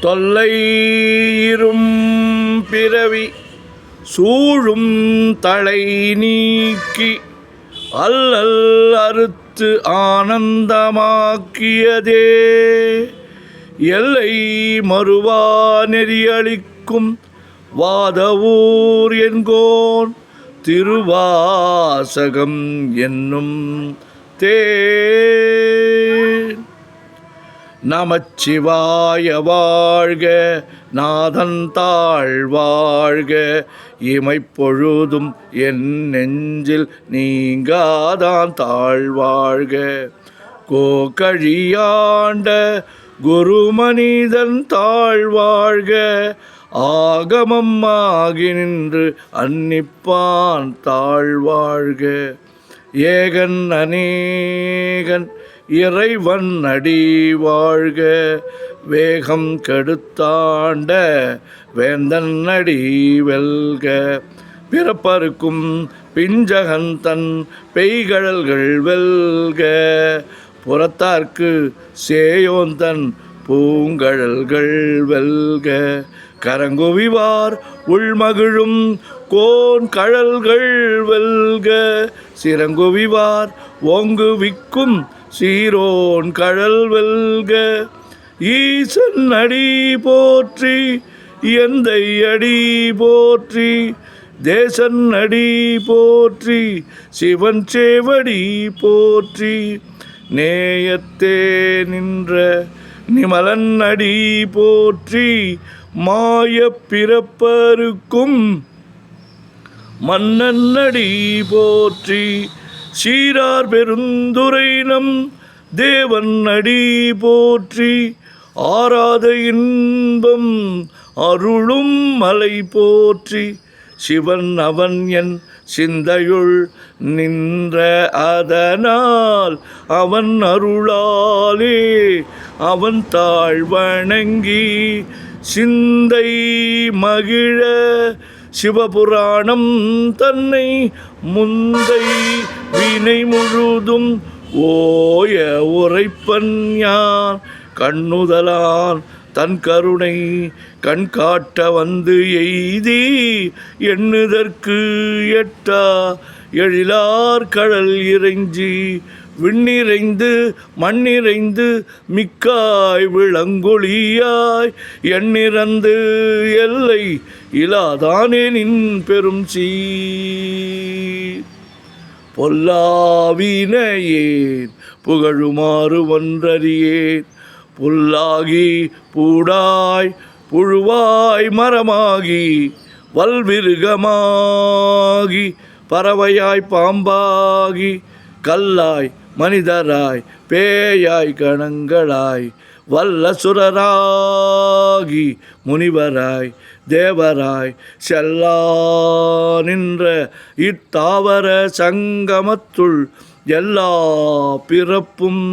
தொல்லையிரும் பிறவி சூழும் தலை நீக்கி அல்லல் அறுத்து ஆனந்தமாக்கியதே எல்லை மறுவா நெறியளிக்கும் வாதவூர் என்கோன் திருவாசகம் என்னும் தேன். நமச்சிவாய வாழ்க, நாதன் தாழ் வாழ்க, இமைப்பொழுதும் என் நெஞ்சில் நீங்காதான் தாழ்வாழ்க. கோகழியாண்ட குருமனிதன் தாழ்வாழ்க, ஆகமம் ஆகி நின்று அன்னிப்பான் தாழ்வாழ்க. ஏகன் அநேகன் இறைவன் அடி வாழ்க, வேகம் கெடுத்தாண்ட வேந்தன் அடி வெல்க. பிறப்பருக்கும் பிஞ்சகன் தன் பெய்கழல்கள் வெல்க, புறத்தார்க்கு சேயோன் தன் பூங்கழல்கள் வெல்க. கரங்குவிவார் உள்மகிழும் கோன் கழல்கள் வெல்க, சிறங்குவிவார் ஓங்குவிக்கும் சீரோன் கழல் வெல்க. ஈசன் அடி போற்றி, எந்தை அடி போற்றி, தேசன் அடி போற்றி, சிவன் சேவடி போற்றி. நேயத்தே நின்ற நிமலன் அடி போற்றி, மாய பிறப்பருக்கும் மன்னன் அடி போற்றி. சீரார் பெருந்துரை நம் தேவன் அடி போற்றி, ஆராத இன்பம் அருளும் மலை போற்றி. சிவன் அவன் என் சிந்தையுள் நின்ற அதனால், அவன் அருளாலே அவன் தாழ் வணங்கி சிந்தை மகிழ சிவபுராணம் தன்னை முந்தை வினை முழுதும் ஓய உரைப்பன் யான். கண்ணுதலான் தன் கருணை கண் காட்ட வந்து எய்தி, எண்ணுதற்கு எட்டா எழிலார் கடல் இறைஞ்சி, விண்ணிறைந்து மண்ணிறைந்து மிக்காய் விளங்கொழியாய், எண்ணிறந்து எல்லை இலாதானே நின் பெரும் சீர். பொல்லாவினையேன் புகழுமாறு ஒன்றறியேன், புல்லாகி பூடாய் புழுவாய் மரமாகி வல்விருகமாகி பறவையாய் பாம்பாகி கல்லாய் மனிதராய் பேயாய் கணங்களாய் வல்லசுரராகி முனிவராய் தேவராய் செல்லா நின்ற இத்தாவர சங்கமத்துள் எல்லா பிறப்பும்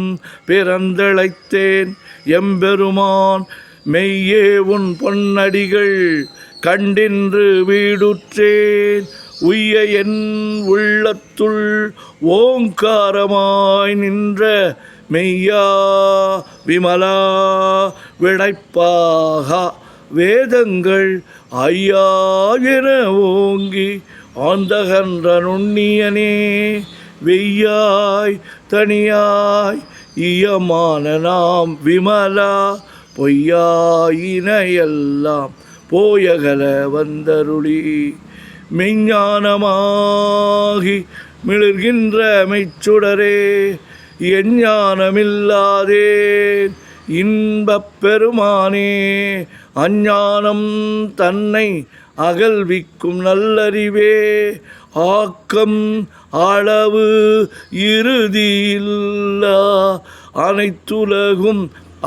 பிறந்தழைத்தேன் எம்பெருமான். மெய்யே உன் பொன்னடிகள் கண்டின்று வீடுற்றேன், உய்ய என் உள்ளத்துள் ஓங்காரமாய் நின்ற மெய்யா விமலா விடைப்பாக வேதங்கள் ஐயா என ஓங்கி ஆந்தகன்ற நுண்ணியனே. வெய்யாய் தனியாய் இயமான நாம் விமலா, பொய்யாயினையெல்லாம் போயகல வந்தருளி. மெஞ்ஞானமாகி மிளர்கின்ற மெய்ச்சுடரே, எஞ்ஞானமில்லாதேன் இன்பப் பெருமானே. அஞ்ஞானம் தன்னை அகல்விக்கும் நல்லறிவே, ஆக்கம் அளவு இறுதியில்லா அனைத்துலகும்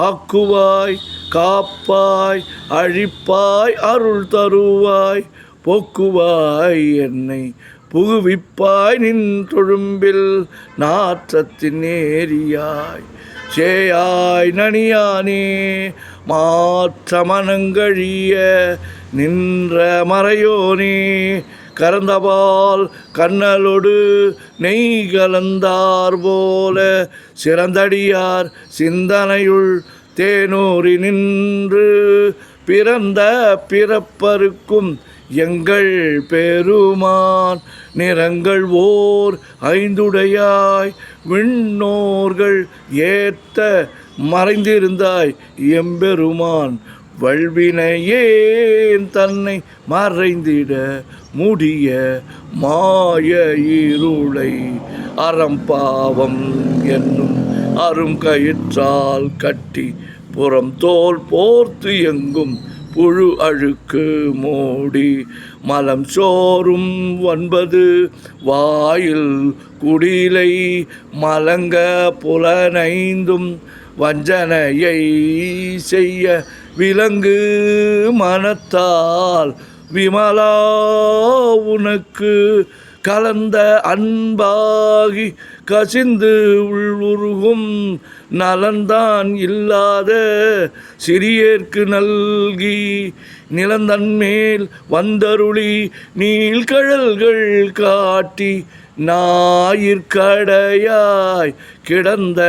ஆக்குவாய் காப்பாய் அழிப்பாய் அருள் தருவாய் போக்குவாய் என்னை புகுவிப்பாய் நின் தொழும்பில் நாற்றத்தின் நேரியாய் சேயாய் நனியானே. மாற்ற மனங்கழிய நின்ற மறையோனே, கறந்தபால் கண்ணலோடு நெய் கலந்தார் போல சிறந்தடியார் சிந்தனையுள் தேனூரினின்று பிறந்த பிறப்பருக்கும் எங்கள் பெருமான் நிறங்கள் ஓர் ஐந்துடையாய் விண்ணோர்கள் ஏத்த மறைந்திருந்தாய் எம்பெருமான் வல்வினையேன் தன்னை மறைந்திட முடிய மாய இருளை அறம்பாவம் என்னும் அருங்கயிற்றால் கட்டி புறம் தோல் போர்த்து எங்கும் புழு அழுக்கு மூடி மலம் சோறும் 9 வாயில் குடிலை மலங்க புலனைந்தும் வஞ்சனையை செய்ய விலங்கு மனத்தால் விமலா உனக்கு கலந்த அன்பாகி கசிந்து உள்ளுருகும் நலந்தான் இல்லாத சிறியேற்கு நல்கி நிலந்தன்மேல் வந்தருளி நீள்கழல்கள் காட்டி ஞாயிற்கடையாய் கிடந்த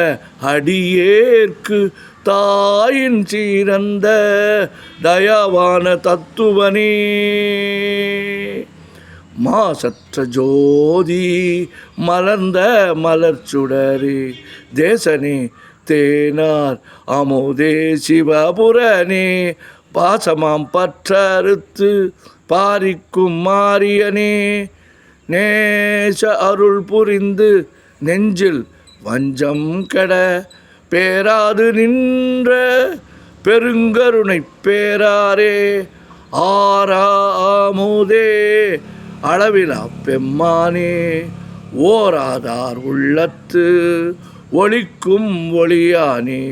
அடியேற்கு தாயின் சீரந்த தயாவான தத்துவனே மாசற்ற ஜோதி மலர்ந்த மலர்ச்சுடரே தேசனே தேனார் அமுதே சிவபுரனே பாசமாம் பற்றறுத்து பாரிக்கும் மாரியனே நேச அருள் புரிந்து நெஞ்சில் வஞ்சம் கெட பேராது நின்ற பெருங்கருணை பேராரே ஆறாமுதே அளவிலா பெம்மானே ஓராதார் உள்ளத்து ஒளிக்கும் ஒளியானே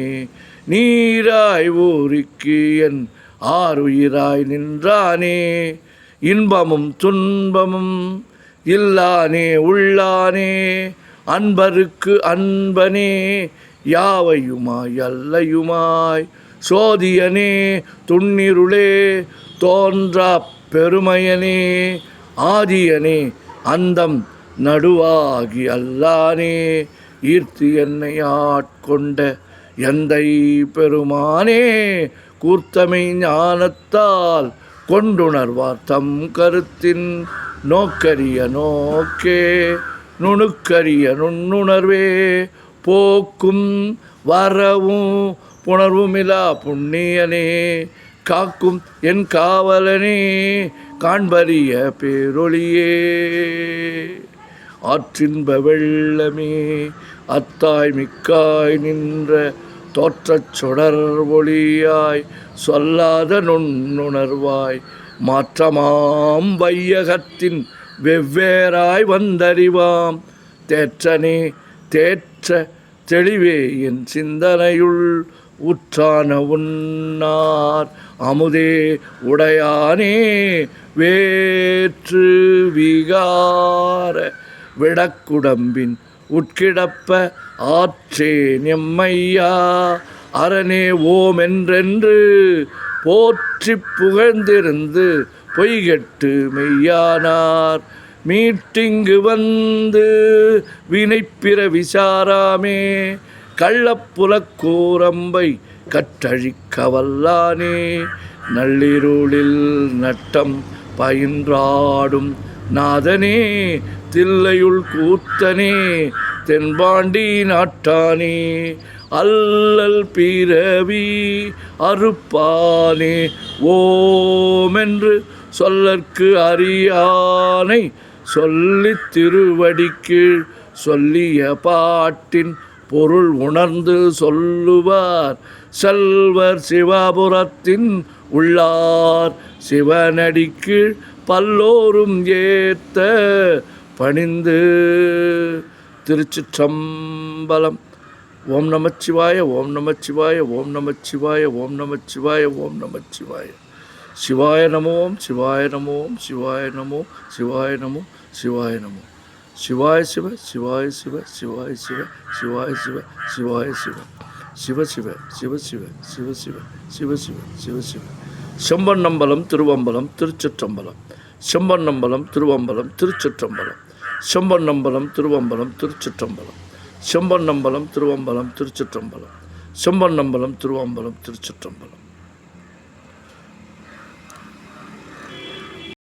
நீராய் ஊரிக்கு என் ஆறுயிராய் நின்றானே இன்பமும் துன்பமும் இல்லானே உள்ளானே அன்பருக்கு அன்பனே யாவையுமாய் அல்லையுமாய் சோதியனே துண்ணிருளே தோன்றா பெருமையனே ஆதியனே அந்தம் நடுவாகி அல்லானே ஈர்த்து என்னை ஆட்கொண்ட எந்தை பெருமானே கூர்த்தமை ஞானத்தால் கொண்டுணர்வார் தம் கருத்தின் நோக்கரிய நோக்கே நுணுக்கரிய நுண்ணுணர்வே போக்கும் வரவும் புணர்வுமிலா புண்ணியனே காக்கும் என் காவலனே காண்பரிய பேரொளியே ஆற்றின்ப வெள்ளமே அத்தாய் மிக்காய் நின்ற தோற்றச் சுடர் ஒளியாய் சொல்லாத நுண்ணுணர்வாய் மாற்றமாம் வையகத்தின் வெவ்வேறாய் வந்தறிவாம் தேற்றனே தேற்ற தெளிவே என் சிந்தனையுள் உற்றான உன்னார் அமுதே உடையானே வேற்று விகார விடக்குடம்பின் உட்கிடப்ப ஆற்றேன் எம்மையா அரணே ஓம் என்றென்று போற்றி புகழ்ந்திருந்து பொய்கெட்டு மெய்யானார் மீட்டிங்கு வந்து வினைப்பிற விசாராமே கள்ளப்புலக்கூரம்பை கற்றழிக்க வல்லானே நள்ளிருளில் நட்டம் பயின்றாடும் நாதனே தில்லையுள் கூத்தனே தென்பாண்டி நாட்டானே அல்லல் பிறவி அறுப்பானே ஓமென்று சொல்லற்கு அறியானை சொல்லித் திருவடிக்கு சொல்லிய பாட்டின் பொருள் உணர்ந்து சொல்லுவார் செல்வர் சிவபுரத்தின் உள்ளார் சிவனடிக்கு பல்லோரும் ஏத்த பணிந்து. திருச்சிற்றம்பலம். ஓம் நமச்சிவாய ஓம் நமச்சிவாய ஓம் நமச்சிவாய ஓம் நமச்சிவாய ஓம் நமச்சிவாய. சிவாய நமோம் சிவாய நமோம் சிவாய நமோ சிவாய நமோ சிவாய நமோ. சிவாய சிவ சிவாய சிவ சிவாய சிவ சிவாய சிவ சிவாய சிவ சிவ சிவ சிவ சிவ சிவ சிவ சிவ சிவ சிவ சிவ. செம்பன்னம்பலம் திருவம்பலம் திருச்சிற்றம்பலம். செம்பன்னம்பலம் திருவம்பலம் திருச்சிற்றம்பலம். செம்பன்னம்பலம் திருவம்பலம் திருச்சிற்றம்பலம். செம்பன்னம்பலம் திருவம்பலம் திருச்சிற்றம்பலம். செம்பன்னம்பலம், திருவம்பலம், திருச்சிற்றம்பலம்.